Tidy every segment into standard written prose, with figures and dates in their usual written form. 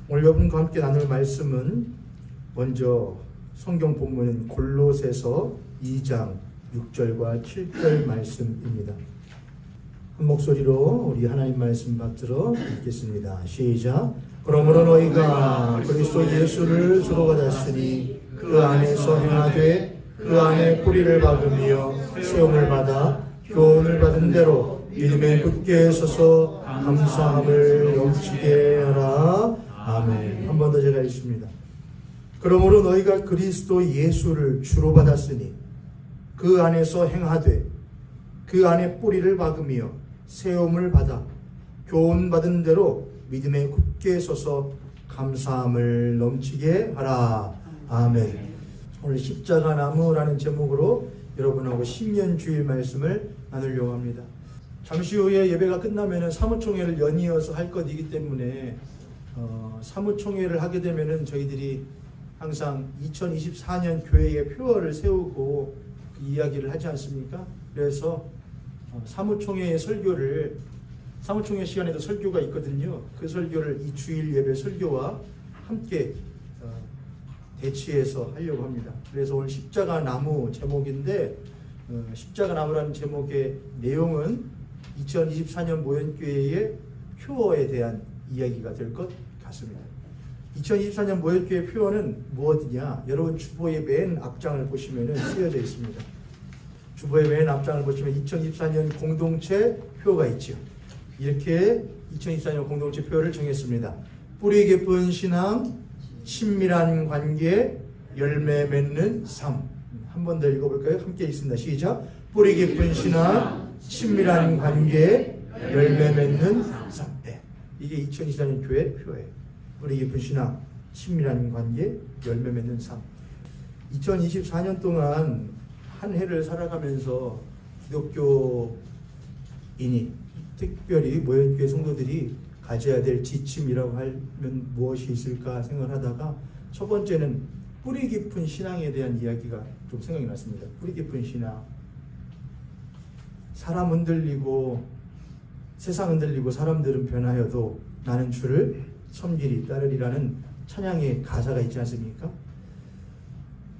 오늘 여러분과 함께 나눌 말씀은 먼저 성경 본문인 골로새서 2장 6절과 7절 말씀입니다. 한 목소리로 우리 하나님 말씀 받들어 읽겠습니다. 시작. 그러므로 너희가 그리스도 예수를 주로 받았으니 그 안에서 행하되 그 안에 뿌리를 박으며 세움을 받아 교훈을 받은 대로 믿음에 굳게 서서 감사함을 넘치게 하라. 아멘. 한 번 더 제가 읽습니다. 그러므로 너희가 그리스도 예수를 주로 받았으니 그 안에서 행하되 그 안에 뿌리를 박으며 세움을 받아 교훈 받은 대로 믿음에 굳게 서서 감사함을 넘치게 하라. 아멘. 오늘 십자가 나무라는 제목으로 여러분하고 신년주일 말씀을 나누려고 합니다. 잠시 후에 예배가 끝나면 사무총회를 연이어서 할 것이기 때문에 사무총회를 하게 되면은 저희들이 항상 2024년 교회의 표어를 세우고 그 이야기를 하지 않습니까? 그래서 사무총회의 설교를 사무총회 시간에도 설교가 있거든요. 그 설교를 이 주일 예배 설교와 함께 대치해서 하려고 합니다. 그래서 오늘 십자가 나무 제목인데 십자가 나무라는 제목의 내용은 2024년 모현교회의 표어에 대한 이야기가 될 것 같습니다. 2024년 모현교회 표어는 무엇이냐? 여러분 주보의 맨 앞장을 보시면 쓰여져 있습니다. 주보의 맨 앞장을 보시면 2024년 공동체 표어가 있죠. 이렇게 2024년 공동체 표어를 정했습니다. 뿌리 깊은 신앙, 친밀한 관계, 열매 맺는 삶. 한 번 더 읽어볼까요? 함께 읽습니다. 시작. 뿌리 깊은 신앙, 친밀한 관계, 열매 맺는 삶. 네. 이게 2024년 교회 표어예요. 뿌리 깊은 신앙, 친밀한 관계, 열매 맺는 삶. 2024년 동안 한 해를 살아가면서 기독교인이 특별히 모현교회 성도들이 가져야 될 지침이라고 하면 무엇이 있을까 생각하다가 첫 번째는 뿌리 깊은 신앙에 대한 이야기가 좀 생각이 났습니다. 뿌리 깊은 신앙. 사람 흔들리고 세상 흔들리고 사람들은 변하여도 나는 주를 섬기리 따르리라는 찬양의 가사가 있지 않습니까?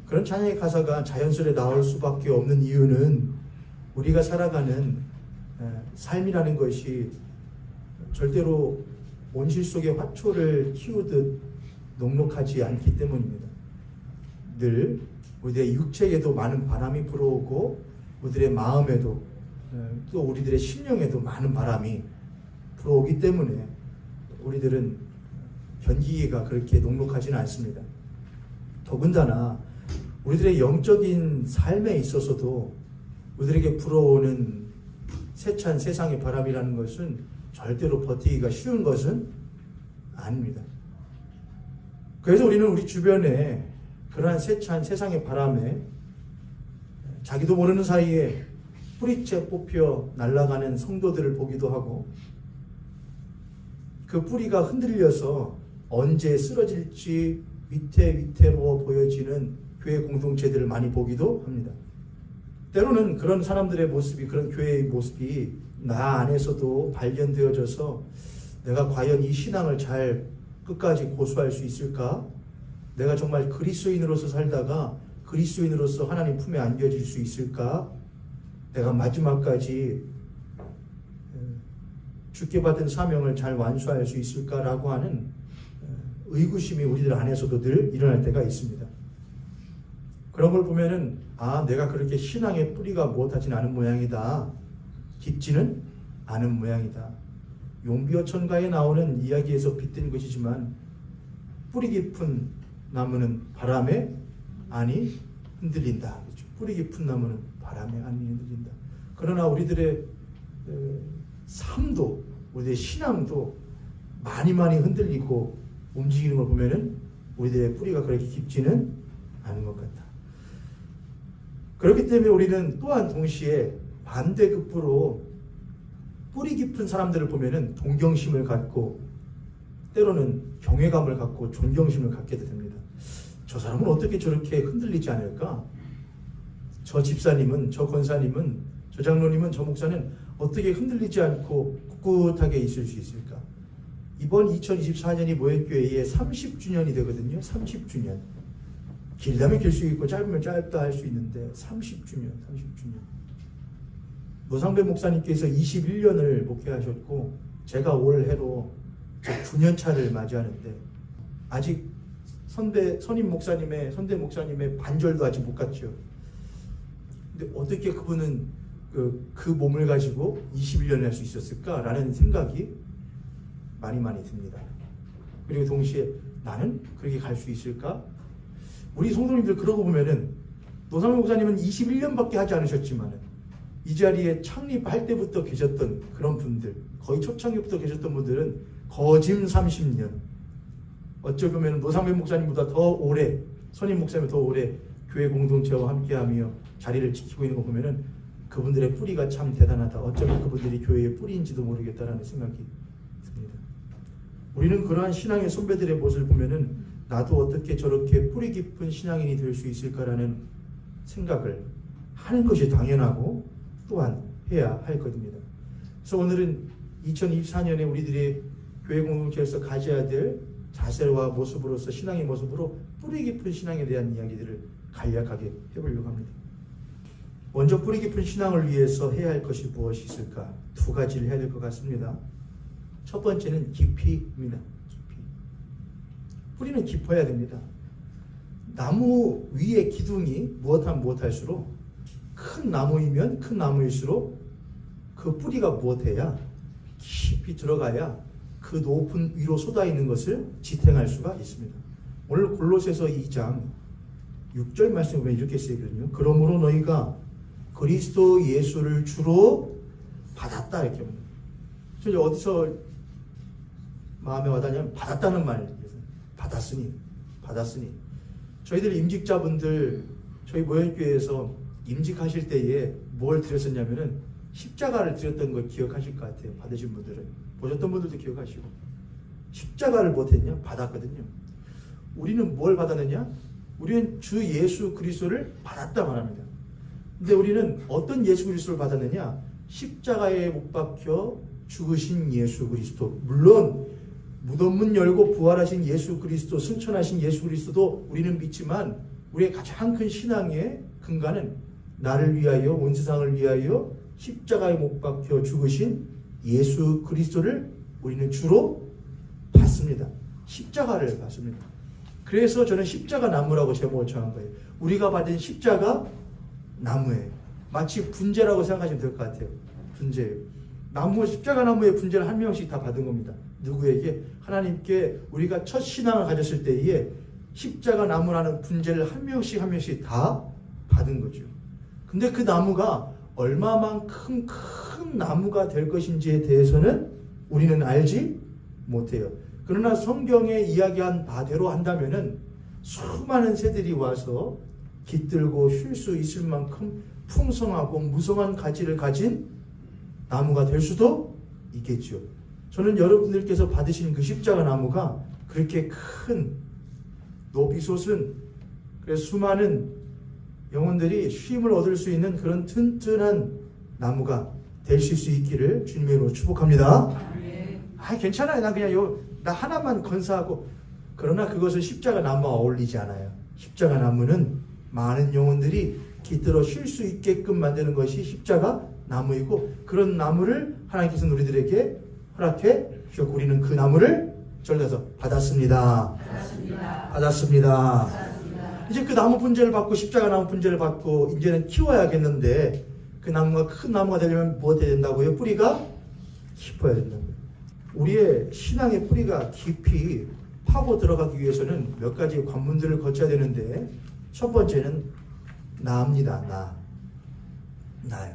그런 찬양의 가사가 자연스레 나올 수밖에 없는 이유는 우리가 살아가는 삶이라는 것이 절대로 온실 속의 화초를 키우듯 녹록하지 않기 때문입니다. 늘 우리들의 육체에도 많은 바람이 불어오고 우리들의 마음에도 또 우리들의 심령에도 많은 바람이 불어오기 때문에 우리들은 견디기가 그렇게 녹록하지는 않습니다. 더군다나 우리들의 영적인 삶에 있어서도 우리들에게 불어오는 세찬 세상의 바람이라는 것은 절대로 버티기가 쉬운 것은 아닙니다. 그래서 우리는 우리 주변에 그러한 세찬 세상의 바람에 자기도 모르는 사이에 뿌리째 뽑혀 날아가는 성도들을 보기도 하고 그 뿌리가 흔들려서 언제 쓰러질지 위태위태로워 보여지는 교회 공동체들을 많이 보기도 합니다. 때로는 그런 사람들의 모습이, 그런 교회의 모습이 나 안에서도 발견되어져서 내가 과연 이 신앙을 잘 끝까지 고수할 수 있을까? 내가 정말 그리스도인으로서 살다가 그리스도인으로서 하나님 품에 안겨질 수 있을까? 내가 마지막까지 주께 받은 사명을 잘 완수할 수 있을까라고 하는 의구심이 우리들 안에서도 늘 일어날 때가 있습니다. 그런 걸 보면은 내가 그렇게 신앙의 뿌리가 무엇하진 않은 모양이다. 깊지는 않은 모양이다. 용비어천가에 나오는 이야기에서 빗든 것이지만 뿌리 깊은 나무는 바람에 아니 흔들린다. 그렇죠? 뿌리 깊은 나무는 바람에 아니 흔들린다. 그러나 우리들의 삶도 우리들의 신앙도 많이 흔들리고 움직이는 걸 보면은 우리들의 뿌리가 그렇게 깊지는 않은 것 같다. 그렇기 때문에 우리는 또한 동시에 반대급부로 뿌리 깊은 사람들을 보면은 동경심을 갖고 때로는 경외감을 갖고 존경심을 갖게 됩니다. 저 사람은 어떻게 저렇게 흔들리지 않을까? 저 집사님은, 저 권사님은, 저 장로님은, 저 목사는 어떻게 흔들리지 않고 꿋꿋하게 있을 수 있을까? 이번 2024년이 모현교회의 30주년이 되거든요. 30주년. 길다면 길 수 있고 짧으면 짧다 할 수 있는데 30주년. 노상배 목사님께서 21년을 목회하셨고 제가 올해로 9년 차를 맞이하는데 아직 선대 목사님의 반절도 아직 못 갔죠. 근데 어떻게 그분은 그 몸을 가지고 21년을 할 수 있었을까라는 생각이 많이 듭니다. 그리고 동시에 나는 그렇게 갈 수 있을까? 우리 성도님들 그러고 보면은 노상배 목사님은 21년밖에 하지 않으셨지만은 이 자리에 창립할 때부터 계셨던 그런 분들, 거의 초창기부터 계셨던 분들은 거짐 30년. 어찌 보면 노상배 목사님보다 더 오래, 선임 목사님보다 더 오래 교회 공동체와 함께하며 자리를 지키고 있는 거 보면은 그분들의 뿌리가 참 대단하다. 어쩌면 그분들이 교회의 뿌리인지도 모르겠다라는 생각이 듭니다. 우리는 그러한 신앙의 선배들의 모습을 보면은 나도 어떻게 저렇게 뿌리 깊은 신앙인이 될 수 있을까라는 생각을 하는 것이 당연하고 또한 해야 할 것입니다. 그래서 오늘은 2024년에 우리들이 교회 공동체에서 가져야 될 자세와 모습으로서 신앙의 모습으로 뿌리 깊은 신앙에 대한 이야기들을 간략하게 해보려고 합니다. 먼저 뿌리 깊은 신앙을 위해서 해야 할 것이 무엇이 있을까? 두 가지를 해야 될 것 같습니다. 첫 번째는 깊이입니다. 깊이. 뿌리는 깊어야 됩니다. 나무 위에 기둥이 무엇할수록 큰 나무이면 큰 나무일수록 그 뿌리가 무엇해야 깊이 들어가야 그 높은 위로 쏟아있는 것을 지탱할 수가 있습니다. 오늘 골로새서 2장 6절 말씀에 보면 이렇게 쓰여있거든요. 그러므로 너희가 그리스도 예수를 주로 받았다 이렇게 합니다. 저 어디서 마음에 와닿냐면 받았다는 말. 받았으니 저희들 임직자분들 저희 모현교회에서 임직하실 때에 뭘 드렸었냐면은 십자가를 드렸던 걸 기억하실 것 같아요. 받으신 분들은. 보셨던 분들도 기억하시고. 십자가를 못했냐? 받았거든요. 우리는 뭘 받았느냐? 우리는 주 예수 그리스도를 받았다 말합니다. 근데 우리는 어떤 예수 그리스도를 받았느냐? 십자가에 못 박혀 죽으신 예수 그리스도. 물론 무덤문 열고 부활하신 예수 그리스도, 승천하신 예수 그리스도도 우리는 믿지만 우리의 가장 큰 신앙의 근간은 나를 위하여 온 세상을 위하여 십자가에 못 박혀 죽으신 예수 그리스도를 우리는 주로 받습니다. 십자가를 받습니다. 그래서 저는 십자가 나무라고 제목을 정한 거예요. 우리가 받은 십자가 나무예요. 마치 분재라고 생각하시면 될 것 같아요. 분재예요. 십자가 나무의 분재를 한 명씩 다 받은 겁니다. 누구에게? 하나님께 우리가 첫 신앙을 가졌을 때에 십자가 나무라는 분재를 한 명씩 다 받은 거죠. 근데 그 나무가 얼마만큼 큰 나무가 될 것인지에 대해서는 우리는 알지 못해요. 그러나 성경에 이야기한 바대로 한다면은 수많은 새들이 와서 깃들고 쉴 수 있을 만큼 풍성하고 무성한 가지를 가진 나무가 될 수도 있겠죠. 저는 여러분들께서 받으신 그 십자가 나무가 그렇게 큰 높이 솟은 그래서 수많은 영혼들이 쉼을 얻을 수 있는 그런 튼튼한 나무가 되실 수 있기를 주님의 이름으로 축복합니다. 괜찮아요. 나 하나만 건사하고. 그러나 그것은 십자가 나무와 어울리지 않아요. 십자가 나무는 많은 영혼들이 깃들어 쉴 수 있게끔 만드는 것이 십자가 나무이고 이런 나무를 하나님께서 우리들에게 허락해 주셨고 우리는 그 나무를 절대서 받았습니다. 이제 그 나무 분재를 받고 십자가 나무 분재를 받고 이제는 키워야겠는데 그 나무가 큰 나무가 되려면 무엇 해야 된다고요? 뿌리가 깊어야 된다고요. 우리의 신앙의 뿌리가 깊이 파고 들어가기 위해서는 몇 가지 관문들을 거쳐야 되는데 첫 번째는 나입니다. 나요.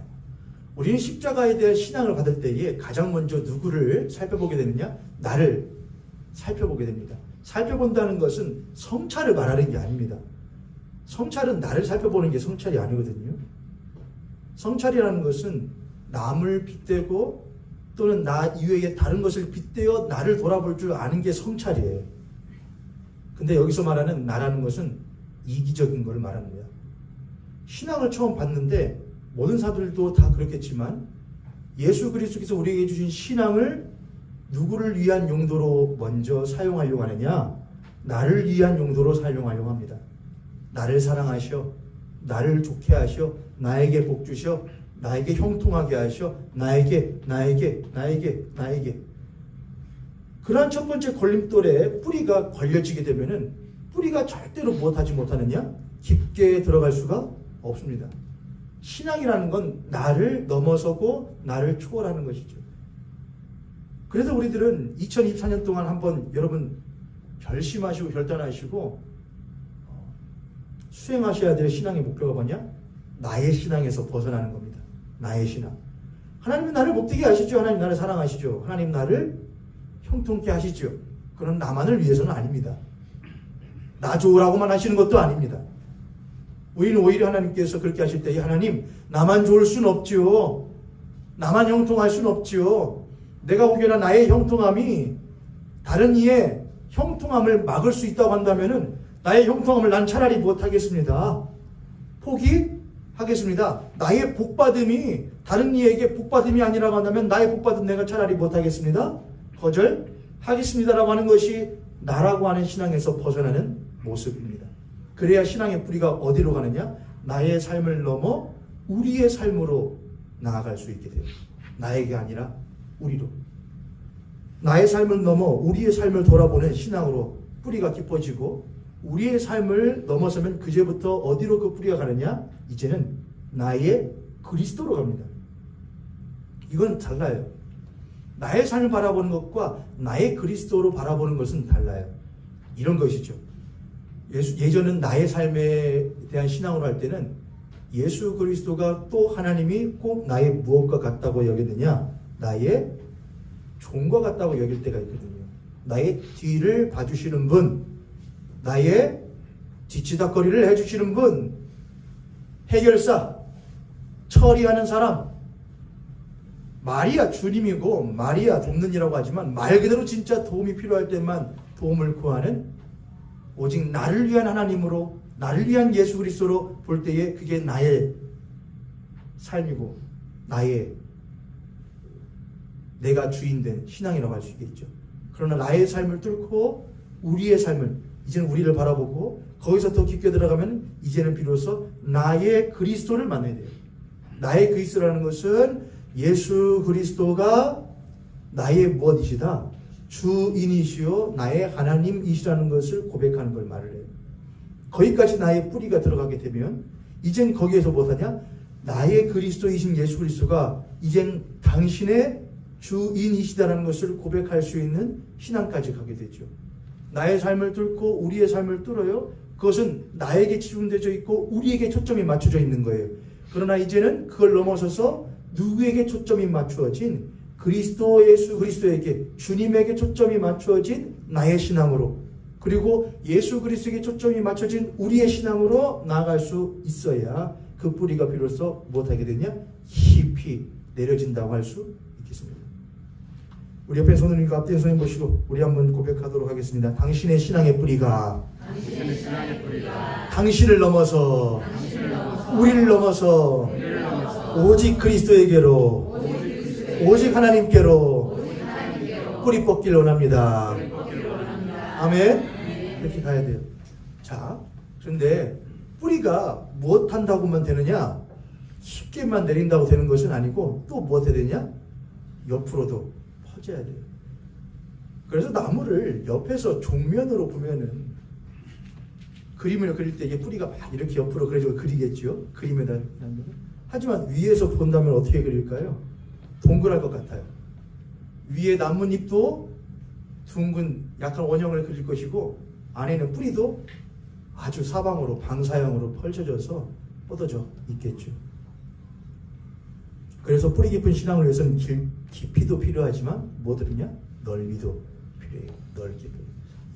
우리는 십자가에 대한 신앙을 받을 때에 가장 먼저 누구를 살펴보게 되느냐? 나를 살펴보게 됩니다. 살펴본다는 것은 성찰을 말하는 게 아닙니다. 성찰은 나를 살펴보는 게 성찰이 아니거든요. 성찰이라는 것은 남을 빗대고 또는 나 이외에 다른 것을 빗대어 나를 돌아볼 줄 아는 게 성찰이에요. 근데 여기서 말하는 나라는 것은 이기적인 걸 말합니다. 신앙을 처음 받는데 모든 사람들도 다 그렇겠지만 예수 그리스도께서 우리에게 주신 신앙을 누구를 위한 용도로 먼저 사용하려고 하느냐? 나를 위한 용도로 사용하려고 합니다. 나를 사랑하셔, 나를 좋게 하셔, 나에게 복 주셔, 나에게 형통하게 하셔, 나에게. 그러한 첫 번째 걸림돌에 뿌리가 걸려지게 되면은 뿌리가 절대로 무엇하지 못하느냐? 깊게 들어갈 수가 없습니다. 신앙이라는 건 나를 넘어서고 나를 초월하는 것이죠. 그래서 우리들은 2024년 동안 한번 여러분 결심하시고 결단하시고 수행하셔야 될 신앙의 목표가 뭐냐? 나의 신앙에서 벗어나는 겁니다. 나의 신앙. 하나님은 나를 복되게 하시죠. 하나님 나를 사랑하시죠. 하나님 나를 형통케 하시죠. 그런 나만을 위해서는 아닙니다. 나 좋으라고만 하시는 것도 아닙니다. 우리는 오히려 하나님께서 그렇게 하실 때 하나님 나만 좋을 수는 없지요. 나만 형통할 수는 없지요. 내가 혹여나 나의 형통함이 다른 이의 형통함을 막을 수 있다고 한다면은 나의 형통함을 난 차라리 못하겠습니다. 포기하겠습니다. 나의 복받음이 다른 이에게 복받음이 아니라고 한다면 나의 복받음 내가 차라리 못하겠습니다. 거절하겠습니다라고 하는 것이 나라고 하는 신앙에서 벗어나는 모습입니다. 그래야 신앙의 뿌리가 어디로 가느냐? 나의 삶을 넘어 우리의 삶으로 나아갈 수 있게 돼요. 나에게 아니라 우리로. 나의 삶을 넘어 우리의 삶을 돌아보는 신앙으로 뿌리가 깊어지고 우리의 삶을 넘어서면 그제부터 어디로 그 뿌리가 가느냐? 이제는 나의 그리스도로 갑니다. 이건 달라요. 나의 삶을 바라보는 것과 나의 그리스도로 바라보는 것은 달라요. 이런 것이죠. 예전은 나의 삶에 대한 신앙으로 할 때는 예수 그리스도가 또 하나님이 꼭 나의 무엇과 같다고 여겼느냐? 나의 종과 같다고 여길 때가 있거든요. 나의 뒤를 봐주시는 분, 나의 뒤치다거리를 해주시는 분, 해결사, 처리하는 사람, 마리아 주님이고 마리아 돕는이라고 하지만 말 그대로 진짜 도움이 필요할 때만 도움을 구하는 오직 나를 위한 하나님으로 나를 위한 예수 그리스도로 볼 때에 그게 나의 삶이고 내가 주인된 신앙이라고 할 수 있겠죠. 그러나 나의 삶을 뚫고 우리의 삶을 이제는 우리를 바라보고 거기서 더 깊게 들어가면 이제는 비로소 나의 그리스도를 만나야 돼요. 나의 그리스도라는 것은 예수 그리스도가 나의 무엇이시다? 주인이시요 나의 하나님이시라는 것을 고백하는 걸 말을 해요. 거기까지 나의 뿌리가 들어가게 되면 이젠 거기에서 뭐하냐? 나의 그리스도이신 예수 그리스도가 이젠 당신의 주인이시다라는 것을 고백할 수 있는 신앙까지 가게 되죠. 나의 삶을 뚫고 우리의 삶을 뚫어요. 그것은 나에게 치중되어 있고 우리에게 초점이 맞춰져 있는 거예요. 그러나 이제는 그걸 넘어서서 누구에게 초점이 맞추어진 그리스도 예수 그리스도에게 주님에게 초점이 맞추어진 나의 신앙으로 그리고 예수 그리스도에게 초점이 맞춰진 우리의 신앙으로 나아갈 수 있어야 그 뿌리가 비로소 무엇하게 되냐? 깊이 내려진다고 할 수 있겠습니다. 우리 옆에 손을 들고 앞뒤에 손을 보시고 우리 한번 고백하도록 하겠습니다. 당신의 신앙의 뿌리가 당신을 넘어서 우리를 넘어서 오직 그리스도에게로 오직 하나님께로 뿌리 뻗길 원합니다. 아멘. 이렇게 가야 돼요. 자, 그런데 뿌리가 무엇 한다고만 되느냐? 쉽게만 내린다고 되는 것은 아니고 또 무엇 해야 되냐? 옆으로도 퍼져야 돼요. 그래서 나무를 옆에서 정면으로 보면은 그림을 그릴 때 이게 뿌리가 막 이렇게 옆으로 그려지고 그리겠죠. 그림에다. 하지만 위에서 본다면 어떻게 그릴까요? 동그랄 것 같아요. 위에 나뭇잎도 둥근 약간 원형을 그릴 것이고 안에는 뿌리도 아주 사방으로 방사형으로 펼쳐져서 뻗어져 있겠죠. 그래서 뿌리 깊은 신앙을 위해서는 깊이도 필요하지만 뭐들이냐? 넓이도 필요해요. 넓기도.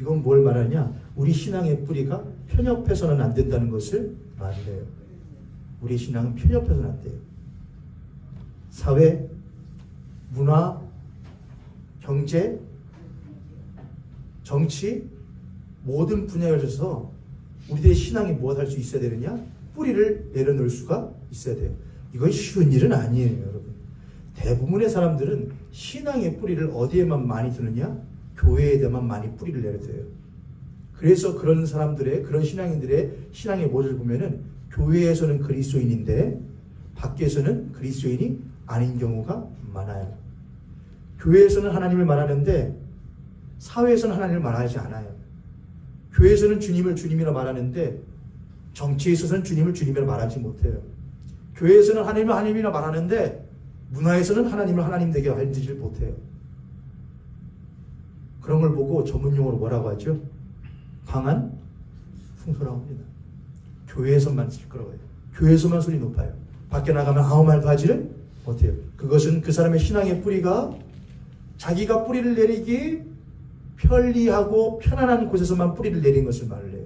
이건 뭘 말하냐? 우리 신앙의 뿌리가 편협해서는 안 된다는 것을 말해요. 우리 신앙은 편협해서는 안 돼요. 사회, 문화, 경제, 정치 모든 분야에 있어서 우리들의 신앙이 무엇 할 수 있어야 되느냐? 뿌리를 내려놓을 수가 있어야 돼요. 이건 쉬운 일은 아니에요, 여러분. 대부분의 사람들은 신앙의 뿌리를 어디에만 많이 두느냐? 교회에만 많이 뿌리를 내려둬요. 그래서 그런 사람들의, 그런 신앙인들의 신앙의 모습을 보면은 교회에서는 그리스도인인데 밖에서는 그리스도인이 아닌 경우가 많아요. 교회에서는 하나님을 말하는데 사회에서는 하나님을 말하지 않아요. 교회에서는 주님을 주님이라 말하는데 정치에 있어서는 주님을 주님이라 말하지 못해요. 교회에서는 하나님을 하나님이라 말하는데 문화에서는 하나님을 하나님 되게 알지 못해요. 그런 걸 보고 전문용어로 뭐라고 하죠? 강한 풍소라고 합니다. 교회에서만 시끄러워요. 교회에서만 소리 높아요. 밖에 나가면 아무 말도 하지를 못해요. 그것은 그 사람의 신앙의 뿌리가 자기가 뿌리를 내리기 편리하고 편안한 곳에서만 뿌리를 내린 것을 말을 해요.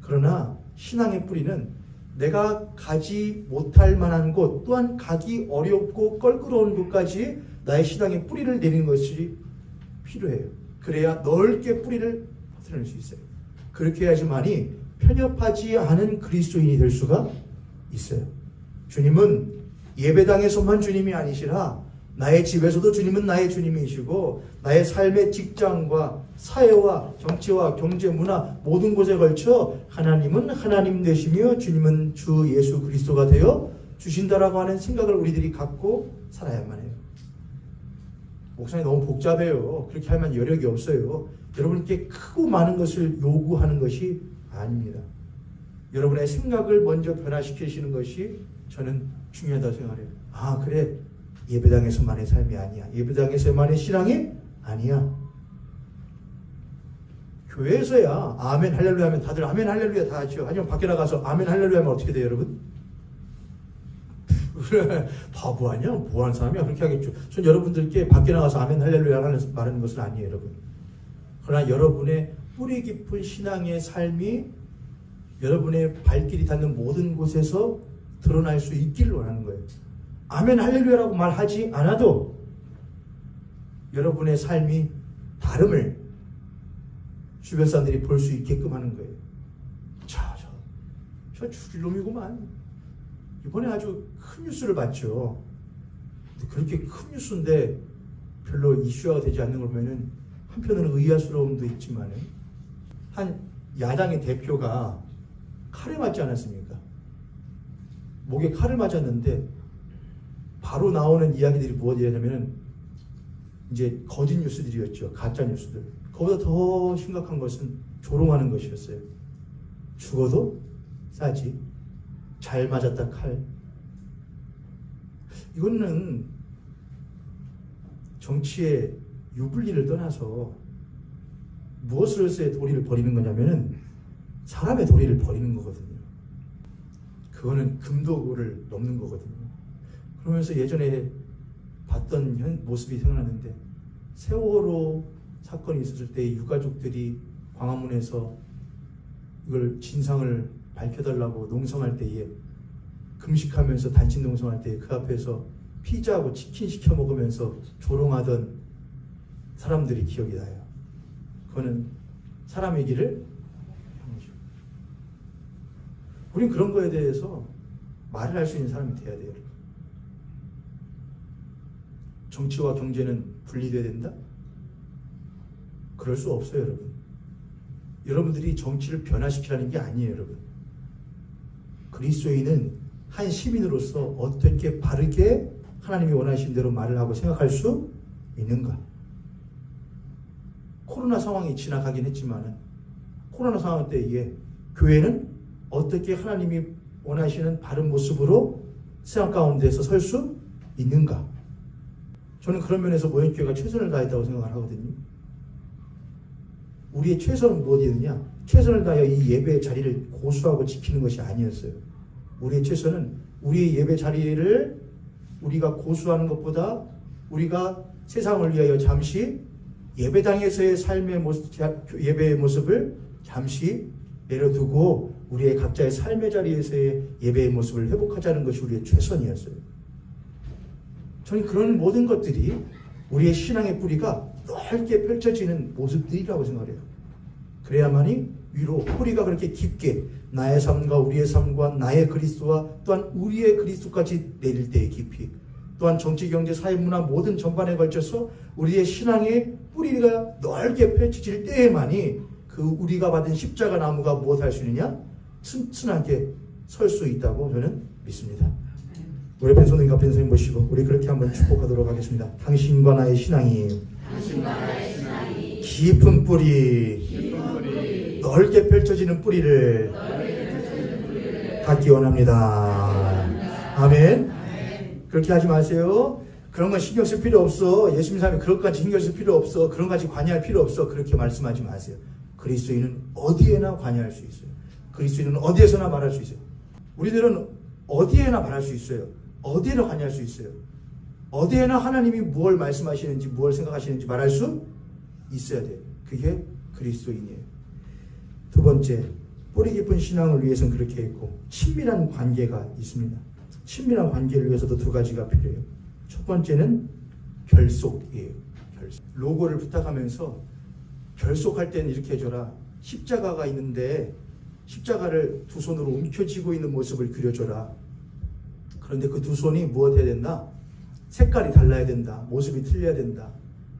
그러나 신앙의 뿌리는 내가 가지 못할 만한 곳, 또한 가기 어렵고 껄끄러운 곳까지 나의 신앙의 뿌리를 내리는 것이 필요해요. 그래야 넓게 뿌리를 퍼뜨릴 수 있어요. 그렇게 해야지만이 편협하지 않은 그리스도인이 될 수가 있어요. 주님은 예배당에서만 주님이 아니시라 나의 집에서도 주님은 나의 주님이시고 나의 삶의 직장과 사회와 정치와 경제, 문화 모든 곳에 걸쳐 하나님은 하나님 되시며 주님은 주 예수 그리스도가 되어 주신다라고 하는 생각을 우리들이 갖고 살아야만 해요. 목사님 너무 복잡해요. 그렇게 할 만한 여력이 없어요. 여러분께 크고 많은 것을 요구하는 것이 아닙니다. 여러분의 생각을 먼저 변화시키시는 것이 저는 중요하다고 생각해요. 아, 그래. 예배당에서만의 삶이 아니야. 예배당에서만의 신앙이 아니야. 교회에서야 아멘 할렐루야 하면 다들 아멘 할렐루야 다 하죠. 하지만 밖에 나가서 아멘 할렐루야 하면 어떻게 돼요, 여러분? 바보 아니야? 뭐 하는 사람이야? 그렇게 하겠죠. 전 여러분들께 밖에 나가서 아멘 할렐루야 말하는 것은 아니에요, 여러분. 그러나 여러분의 뿌리 깊은 신앙의 삶이 여러분의 발길이 닿는 모든 곳에서 드러날 수 있기를 원하는 거예요. 아멘 할렐루야라고 말하지 않아도 여러분의 삶이 다름을 주변 사람들이 볼 수 있게끔 하는 거예요. 저 죽일 놈이구만. 이번에 아주 큰 뉴스를 봤죠. 그렇게 큰 뉴스인데 별로 이슈화가 되지 않는 걸 보면은 한편으로는 의아스러움도 있지만 한 야당의 대표가 칼에 맞지 않았습니까? 목에 칼을 맞았는데 바로 나오는 이야기들이 무엇이냐면은 이제 거짓 뉴스들이었죠. 가짜 뉴스들. 그보다 더 심각한 것은 조롱하는 것이었어요. 죽어도 싸지. 잘 맞았다 칼. 이거는 정치의 유불리를 떠나서 무엇으로서의 도리를 버리는 거냐면은 사람의 도리를 버리는 거거든요. 그거는 금도를 넘는 거거든요. 그러면서 예전에 봤던 모습이 생각나는데 세월호 사건이 있었을 때 유가족들이 광화문에서 이걸 진상을 밝혀달라고 농성할 때에 금식하면서 단체 농성할 때 그 앞에서 피자하고 치킨 시켜 먹으면서 조롱하던 사람들이 기억이 나요. 그거는 사람의 길을 우린 그런 거에 대해서 말을 할 수 있는 사람이 돼야 돼요. 정치와 경제는 분리돼야 된다? 그럴 수 없어요, 여러분. 여러분들이 정치를 변화시키라는 게 아니에요, 여러분. 그리스도인은 한 시민으로서 어떻게 바르게 하나님이 원하신 대로 말을 하고 생각할 수 있는가? 코로나 상황이 지나가긴 했지만 코로나 상황 때에 교회는 어떻게 하나님이 원하시는 바른 모습으로 세상 가운데서 설 수 있는가? 저는 그런 면에서 모형교회가 최선을 다했다고 생각을 하거든요. 우리의 최선은 무엇이었느냐? 최선을 다하여 이 예배의 자리를 고수하고 지키는 것이 아니었어요. 우리의 최선은 우리의 예배 자리를 우리가 고수하는 것보다 우리가 세상을 위하여 잠시 예배당에서의 삶의 모습, 예배의 모습을 잠시 내려두고 우리의 각자의 삶의 자리에서의 예배의 모습을 회복하자는 것이 우리의 최선이었어요. 저는 그런 모든 것들이 우리의 신앙의 뿌리가 넓게 펼쳐지는 모습들이라고 생각해요. 그래야만이 위로 뿌리가 그렇게 깊게 나의 삶과 우리의 삶과 나의 그리스도와 또한 우리의 그리스도까지 내릴 때의 깊이 또한 정치, 경제, 사회, 문화 모든 전반에 걸쳐서 우리의 신앙의 뿌리가 넓게 펼쳐질 때에만이 그 우리가 받은 십자가 나무가 무엇할 수 있느냐? 튼튼하게 설 수 있다고 저는 믿습니다. 우리 옆에 손을 앞에 선생님 모시고 우리 그렇게 한번 축복하도록 하겠습니다. 당신과 나의 신앙이 깊은 뿌리, 넓게 펼쳐지는 뿌리를 갖기 원합니다. 아멘. 그렇게 하지 마세요. 그런 건 신경 쓸 필요 없어. 예수 믿는 사람이 그런 것까지 신경 쓸 필요 없어. 그런 것까지 관여할 필요 없어. 그렇게 말씀하지 마세요. 그리스도인은 어디에나 관여할 수 있어요. 그리스도인은 어디에서나 말할 수 있어요. 우리들은 어디에나 말할 수 있어요. 어디에나 관여할 수 있어요. 어디에나 하나님이 무엇을 말씀하시는지 무엇을 생각하시는지 말할 수 있어야 돼요. 그게 그리스도인이에요. 두 번째, 뿌리 깊은 신앙을 위해서는 그렇게 했고 친밀한 관계가 있습니다. 친밀한 관계를 위해서도 두 가지가 필요해요. 첫 번째는 결속이에요. 결속. 로고를 부탁하면서 결속할 때는 이렇게 해줘라. 십자가가 있는데 십자가를 두 손으로 움켜쥐고 있는 모습을 그려줘라. 그런데 그 두 손이 무엇 해야 된다? 색깔이 달라야 된다. 모습이 틀려야 된다.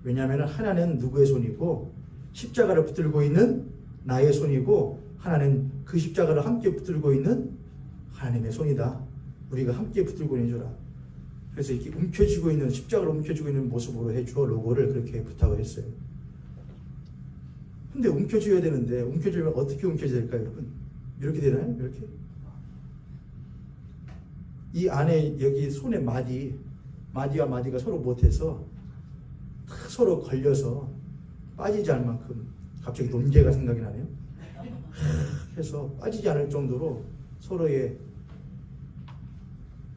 왜냐하면 하나는 누구의 손이고 십자가를 붙들고 있는 나의 손이고 하나는 그 십자가를 함께 붙들고 있는 하나님의 손이다. 우리가 함께 붙들고 해줘라. 그래서 이렇게 움켜쥐고 있는 십자가를 움켜쥐고 있는 모습으로 해줘. 로고를 그렇게 부탁을 했어요. 근데 움켜쥐어야 되는데 움켜쥐면 어떻게 움켜져야 될까요, 여러분? 이렇게 되나요? 이렇게? 이 안에 여기 손의 마디와 마디가 서로 못해서 서로 걸려서 빠지지 않을 만큼 갑자기 논제가 생각이 나네요. 해서 빠지지 않을 정도로 서로의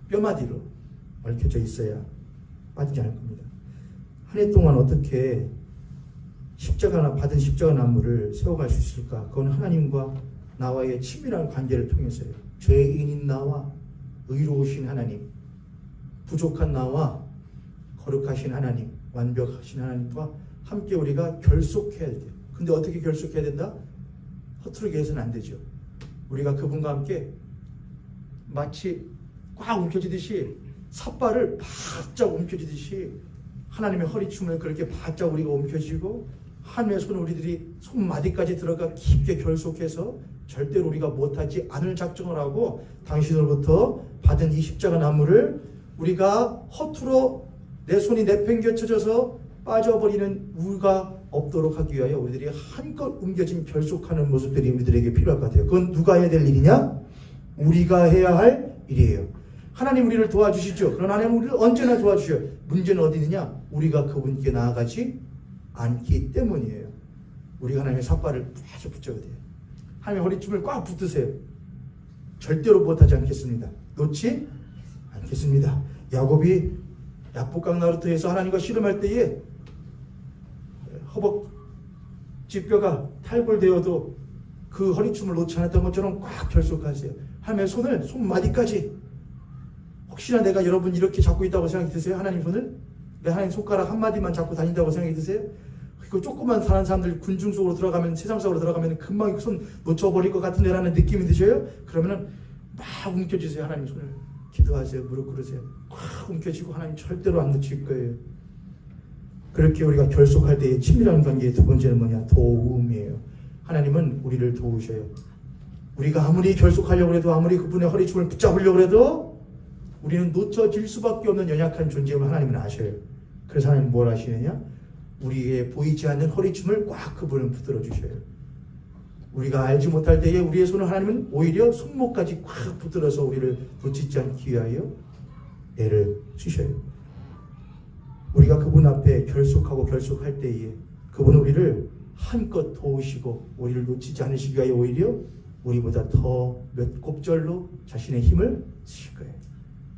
뼈마디로 얽혀져 있어야 빠지지 않을 겁니다. 한 해 동안 어떻게 받은 십자가 나무를 세워갈 수 있을까? 그건 하나님과 나와의 친밀한 관계를 통해서요. 죄인인 나와 의로우신 하나님, 부족한 나와 거룩하신 하나님, 완벽하신 하나님과 함께 우리가 결속해야 돼요. 근데 어떻게 결속해야 된다? 허투루게 해서는 안 되죠. 우리가 그분과 함께 마치 꽉 움켜지듯이 삿발을 바짝 움켜지듯이 하나님의 허리춤을 그렇게 바짝 우리가 움켜쥐고 하나님의 손을 우리들이 손마디까지 들어가 깊게 결속해서 절대로 우리가 못하지 않을 작정을 하고 당신으로부터 받은 이 십자가 나무를 우리가 허투루 내 손이 내팽개쳐져서 빠져버리는 우가 없도록 하기 위하여 우리들이 한껏 옮겨진 결속하는 모습들이 우리들에게 필요할 것 같아요. 그건 누가 해야 될 일이냐? 우리가 해야 할 일이에요. 하나님 우리를 도와주시죠. 그러나 하나님 우리를 언제나 도와주셔요. 문제는 어디 있느냐? 우리가 그분께 나아가지 않기 때문이에요. 우리가 하나님의 삿발을 아주 붙잡아야 돼요. 하나님의 허리춤을 꽉 붙드세요. 절대로 못하지 않겠습니다. 놓지 않겠습니다. 야곱이 야복강 나루터에서 하나님과 씨름할 때에 허벅지 뼈가 탈골되어도 그 허리춤을 놓지 않았던 것처럼 꽉 결속하세요. 하나님의 손을 손마디까지. 혹시나 내가 여러분 이렇게 잡고 있다고 생각이 드세요? 하나님 손을? 내 하나님 손가락 한마디만 잡고 다닌다고 생각이 드세요? 그 조금만 사는 사람들 군중 속으로 들어가면, 세상 속으로 들어가면 금방 손 놓쳐버릴 것 같은 애라는 느낌이 드셔요? 그러면은 막 움켜쥐세요. 하나님 손을. 기도하세요. 무릎 꿇으세요. 꽉 움켜쥐고 하나님 절대로 안 놓칠 거예요. 그렇게 우리가 결속할 때의 친밀한 관계의 두 번째는 뭐냐? 도움이에요. 하나님은 우리를 도우셔요. 우리가 아무리 결속하려고 해도, 아무리 그분의 허리춤을 붙잡으려고 해도 우리는 놓쳐질 수밖에 없는 연약한 존재임을 하나님은 아셔요. 그래서 하나님은 뭘 하시느냐? 우리의 보이지 않는 허리춤을 꽉 그분을 붙들어 주셔요. 우리가 알지 못할 때에 우리의 손을 하나님은 오히려 손목까지 꽉 붙들어서 우리를 놓치지 않기 위하여 애를 주셔요. 우리가 그분 앞에 결속할 때에 그분은 우리를 한껏 도우시고 우리를 놓치지 않으시기 위하여 오히려 우리보다 더 몇 곱절로 자신의 힘을 쓰실 거예요.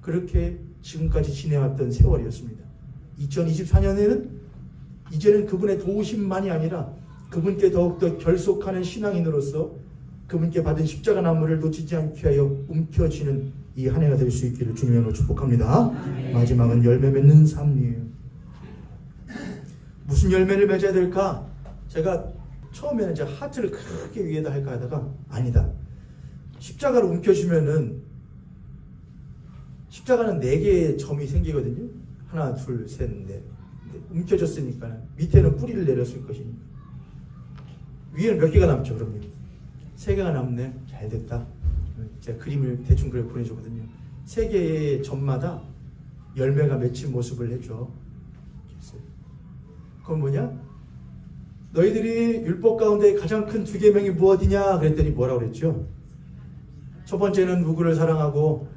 그렇게 지금까지 지내왔던 세월이었습니다. 2024년에는 이제는 그분의 도우심만이 아니라 그분께 더욱더 결속하는 신앙인으로서 그분께 받은 십자가 나무를 놓치지 않게 하여 움켜쥐는 이 한 해가 될 수 있기를 주님으로 축복합니다. 마지막은 열매 맺는 삶이에요. 무슨 열매를 맺어야 될까? 제가 처음에는 이제 하트를 크게 위에다 할까 하다가 아니다. 십자가를 움켜쥐면은 십자가는 4개의 점이 생기거든요. 하나, 둘, 셋, 넷. 움켜졌으니까 밑에는 뿌리를 내렸을 것이니까 위에는 몇 개가 남죠. 그러면 3개가 남네. 잘 됐다. 제가 그림을 대충 그려 보내주거든요. 3개의 점마다 열매가 맺힌 모습을 해줘. 그건 뭐냐? 너희들이 율법 가운데 가장 큰 2계명이 무엇이냐? 그랬더니 뭐라고 그랬죠? 첫 번째는 누구를 사랑하고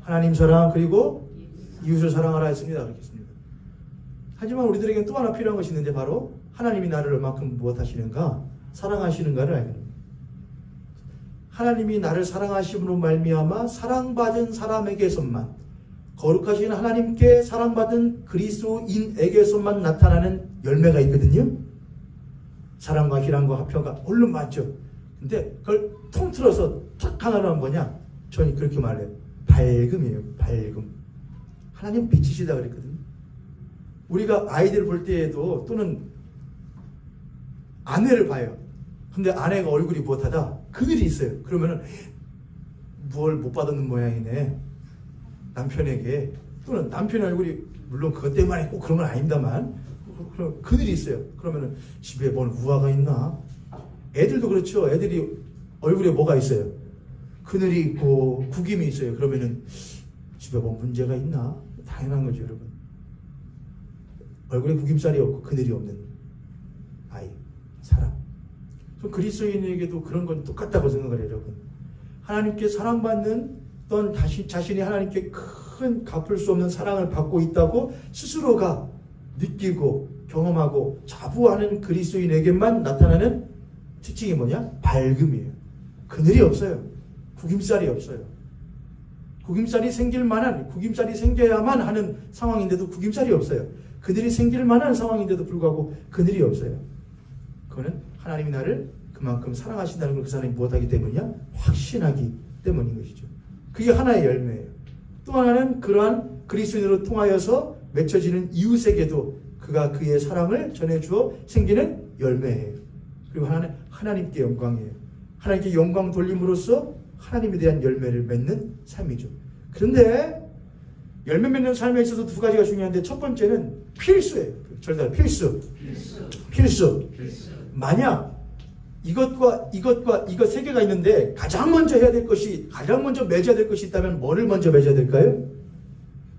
하나님 사랑 그리고 이웃을 사랑하라 했습니다. 그렇게 했습니다. 하지만 우리들에게는 또 하나 필요한 것이 있는데 바로 하나님이 나를 얼마큼 무엇 하시는가? 사랑하시는가를 알게 됩니다. 하나님이 나를 사랑하심으로 말미암아 사랑받은 사람에게서만 거룩하신 하나님께 사랑받은 그리스도인에게서만 나타나는 열매가 있거든요. 사랑과 희랑과 화평과 물론 맞죠. 근데 그걸 통틀어서 탁 하나는 뭐냐? 저는 그렇게 말해요. 밝음이에요. 밝음. 하나님 빛이시다 그랬거든요. 우리가 아이들을 볼 때에도 또는 아내를 봐요. 근데 아내가 얼굴이 무엇하다? 그늘이 있어요. 그러면은 뭘 못 받았는 모양이네. 남편에게 또는 남편의 얼굴이 물론 그것 때문에 꼭 그런 건 아닙니다만 그늘이 있어요. 그러면은 집에 뭔 우화가 있나? 애들도 그렇죠. 애들이 얼굴에 뭐가 있어요? 그늘이 있고 구김이 있어요. 그러면은 집에 뭔 문제가 있나? 당연한 거죠, 여러분. 얼굴에 구김살이 없고 그늘이 없는 아이, 사람. 그리스도인에게도 그런 건 똑같다고 생각을 해요, 여러분. 하나님께 사랑받는 어떤 자신이 하나님께 큰 갚을 수 없는 사랑을 받고 있다고 스스로가 느끼고 경험하고 자부하는 그리스도인에게만 나타나는 특징이 뭐냐? 밝음이에요. 그늘이 없어요. 구김살이 없어요. 구김살이 생길 만한, 구김살이 생겨야만 하는 상황인데도 구김살이 없어요. 그늘이 생길 만한 상황인데도 불구하고 그늘이 없어요. 그거는 하나님이 나를 그만큼 사랑하신다는 걸 그 사람이 무엇하기 때문이냐? 확신하기 때문인 것이죠. 그게 하나의 열매예요. 또 하나는 그러한 그리스도인으로 통하여서 맺혀지는 이웃에게도 그가 그의 사랑을 전해주어 생기는 열매예요. 그리고 하나는 하나님께 영광이에요. 하나님께 영광 돌림으로써 하나님에 대한 열매를 맺는 삶이죠. 그런데 열매 맺는 삶에 있어서 2가지가 중요한데 첫 번째는 필수예요. 절대 필수. 만약 이것과 이것 3개가 있는데 가장 먼저 해야 될 것이, 가장 먼저 맺어야 될 것이 있다면 뭐를 먼저 맺어야 될까요?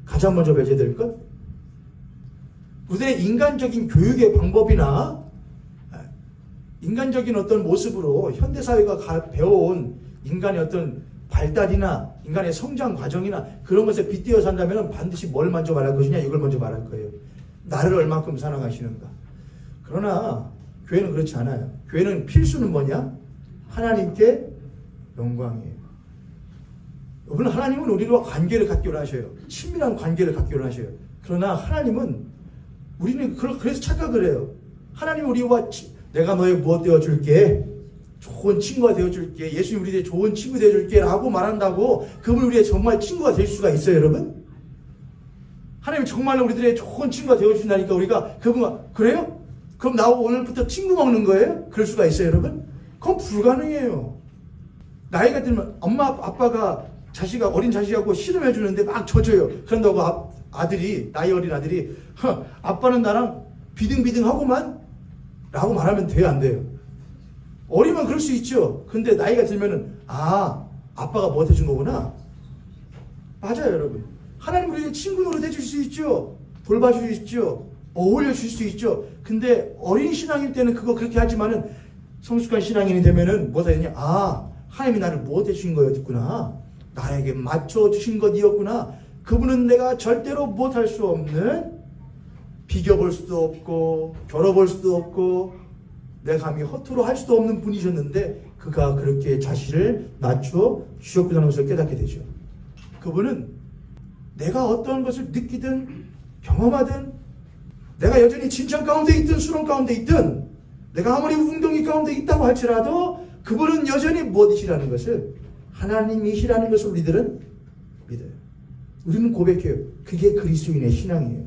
가장 먼저 맺어야 될 것? 우리의 인간적인 교육의 방법이나 인간적인 어떤 모습으로 현대사회가 배워온 인간의 어떤 발달이나 인간의 성장 과정이나 그런 것에 빗대어 산다면 반드시 뭘 먼저 말할 것이냐? 이걸 먼저 말할 거예요. 나를 얼마큼 사랑하시는가? 그러나 교회는 그렇지 않아요. 교회는 필수는 뭐냐? 하나님께 영광이에요. 여러분, 하나님은 우리와 관계를 갖기로 하셔요. 친밀한 관계를 갖기로 하셔요. 그러나 하나님은 우리는 그래서 착각을 해요. 하나님 우리와 내가 너의 무엇 되어줄게? 좋은 친구가 되어줄게. 예수님 우리의 좋은 친구 되어줄게 라고 말한다고 그분 우리의 정말 친구가 될 수가 있어요, 여러분? 하나님 정말로 우리들의 좋은 친구가 되어주신다니까 우리가 그분과 그래요? 그럼 나하고 오늘부터 친구 먹는 거예요? 그럴 수가 있어요, 여러분? 그건 불가능해요. 나이가 들면 엄마 아빠가 어린 자식하고 씨름해 주는데 막 져줘요. 그런다고 나이 어린 아들이 아빠는 나랑 비등비등하고만 라고 말하면 돼요, 안 돼요? 어리면 그럴 수 있죠. 근데 나이가 들면은 아빠가 뭐 해준 거구나. 맞아요, 여러분. 하나님 우리의 친구 노릇 해줄 수 있죠. 돌봐줄 수 있죠. 어울려 줄 수 있죠. 근데 어린 신앙일 때는 그거 그렇게 하지만은 성숙한 신앙인이 되면은 뭐가 되냐? 하나님이 나를 무엇 해주신 거였구나. 나에게 맞춰주신 것이었구나. 그분은 내가 절대로 못할 수 없는, 비교볼 수도 없고 겨뤄볼 수도 없고 내 감히 허투루 할 수도 없는 분이셨는데 그가 그렇게 자신을 낮추어 주셨구나는 것을 깨닫게 되죠. 그분은 내가 어떠한 것을 느끼든 경험하든, 내가 여전히 진창 가운데 있든 수렁 가운데 있든, 내가 아무리 웅덩이 가운데 있다고 할지라도 그분은 여전히 무엇이라는 것을, 하나님이시라는 것을 우리들은 믿어요. 우리는 고백해요. 그게 그리스도인의 신앙이에요.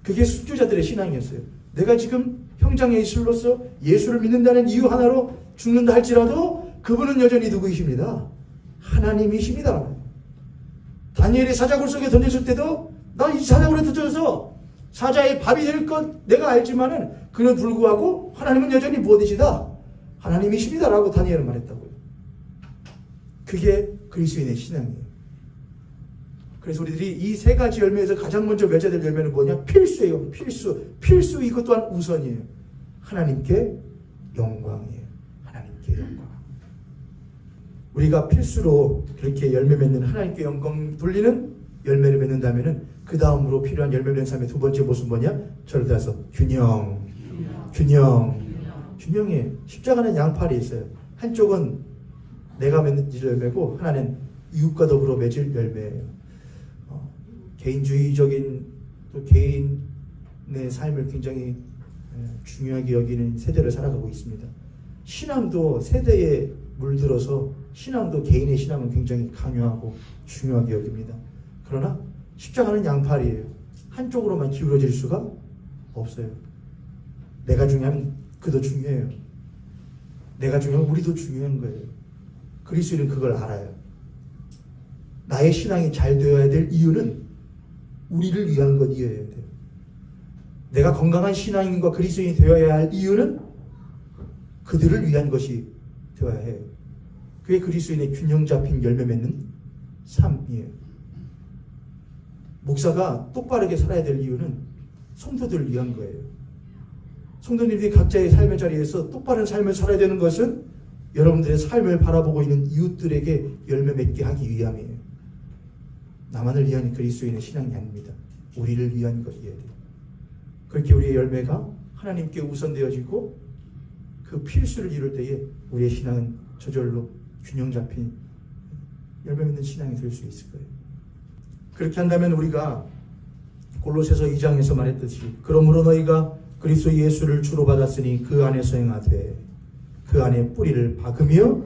그게 순교자들의 신앙이었어요. 내가 지금 형장에 있을로써 예수를 믿는다는 이유 하나로 죽는다 할지라도 그분은 여전히 누구이십니다. 하나님이십니다. 다니엘이 사자굴 속에 던졌을 때도 나 이 사자굴에 던져서 사자의 밥이 될 것 내가 알지만은 그는 불구하고 하나님은 여전히 무엇이시다? 하나님이십니다라고 다니엘은 말했다고요. 그게 그리스도인의 신앙이에요. 그래서 우리들이 이 세 가지 열매에서 가장 먼저 맺어야 될 열매는 뭐냐? 필수예요. 필수 이것 또한 우선이에요. 하나님께 영광이에요. 하나님께 영광. 우리가 필수로 그렇게 열매 맺는 하나님께 영광 돌리는 열매를 맺는다면은 그 다음으로 필요한 열매 맺는 삶의 두 번째 모습은 뭐냐? 저를 따라서 균형이에요. 십자가는 양팔이 있어요. 한쪽은 내가 맺는 열매고 하나는 이웃과 더불어 맺을 열매예요. 개인주의적인 또 개인의 삶을 굉장히 중요하게 여기는 세대를 살아가고 있습니다. 신앙도 세대에 물들어서 신앙도 개인의 신앙은 굉장히 강요하고 중요하게 여깁니다. 그러나 십자가는 양팔이에요. 한쪽으로만 기울어질 수가 없어요. 내가 중요하면 그도 중요해요. 내가 중요하면 우리도 중요한 거예요. 그리스도인은 그걸 알아요. 나의 신앙이 잘 되어야 될 이유는 우리를 위한 것이어야 돼요. 내가 건강한 신앙인과 그리스도인이 되어야 할 이유는 그들을 위한 것이 되어야 해요. 그게 그리스도인의 균형 잡힌 열매 맺는 삶이에요. 목사가 똑바르게 살아야 될 이유는 성도들을 위한 거예요. 성도님들이 각자의 삶의 자리에서 똑바른 삶을 살아야 되는 것은 여러분들의 삶을 바라보고 있는 이웃들에게 열매 맺게 하기 위함이에요. 나만을 위한 그리스도인의 신앙이 아닙니다. 우리를 위한 것이어야 돼요. 그렇게 우리의 열매가 하나님께 우선되어지고 그 필수를 이룰 때에 우리의 신앙은 저절로 균형 잡힌 열매 맺는 신앙이 될 수 있을 거예요. 그렇게 한다면 우리가 골로새서 2장에서 말했듯이 그러므로 너희가 그리스도 예수를 주로 받았으니 그 안에서 행하되 그 안에 뿌리를 박으며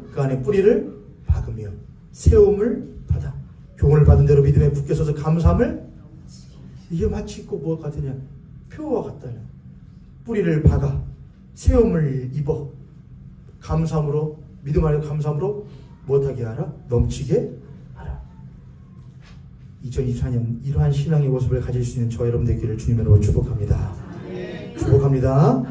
세움을 받아 교훈을 받은 대로 믿음에 굳게 서서 감사함을 이게 마치 꼭 뭐가 같으냐 표와 같다냐 뿌리를 박아 세움을 입어 감사함으로 믿음 안에 감사함으로 무엇하게 하라? 넘치게 하라. 2024년 이러한 신앙의 모습을 가질 수 있는 저 여러분 되기를 주님으로 축복합니다. 축복합니다.